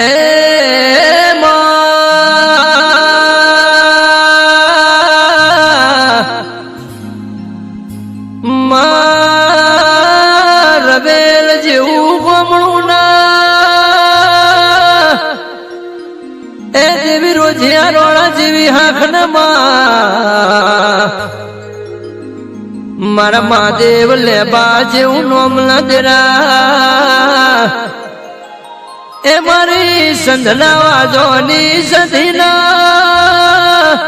એ રવેલ જેવું ગોમણું ના એ દેવી રોજિયા રોણા જેવી હાખ ન મારા મહાદેવ લેબા જેવું નોમ ના દેરા એ મારી સંધના વાજોની સધીના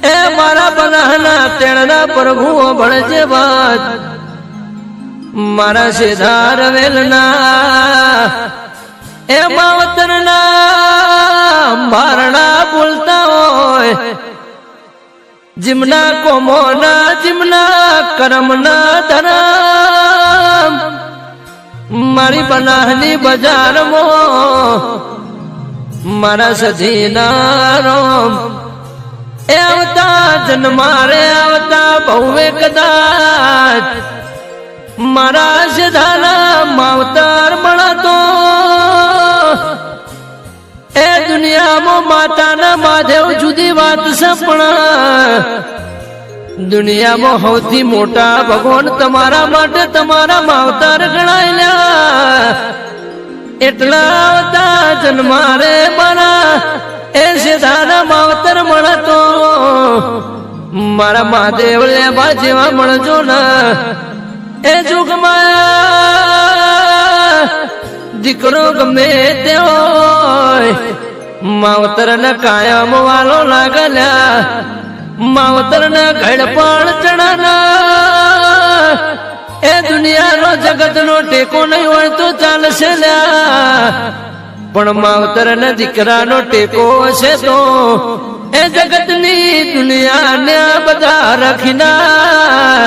એ મારા બનાના તેણના પ્રભુ ભણજે વાત મારા સીધા રવેલના એ માવતરના મારણા બોલતા હોય જીમના કોમોના જીમના કરમના ધરમ મારી બનાહની બજારમાં મારા સધીના રોમ એ આવતા જન્મારે આવતા બહુએ કદાચ મારા સીધાના માવતર મળતો એ દુનિયામાં માતાના માધેવ જુદી વાત સપણા દુનિયામાં સૌથી મોટા ભગવાન તમારા માટે તમારા માવતર ગણાયેલા એટલા આવતા જન્મારે મારા એ સીધાના માવતર મળતો મારા મહાદેવ લેવા જેવા મળજો ને એ જુગમાં દીકરો ગમે તે હોય માવતર ને કાયમ વાલો લાગલ્યા માવતર ને ઘડપણ ચડાના એ દુનિયાનો જગત નો ટેકો નહીં હોય તો ચાલશે લ્યા પણ માવતર ને દીકરાનો ટેકો હશે તો એ જગતની દુનિયાને બધા રાખીના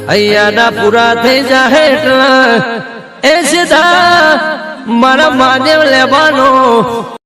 અહીંયાના પૂરા થઈ જાય એ સીધા મારા મહાદેવ લેવાનો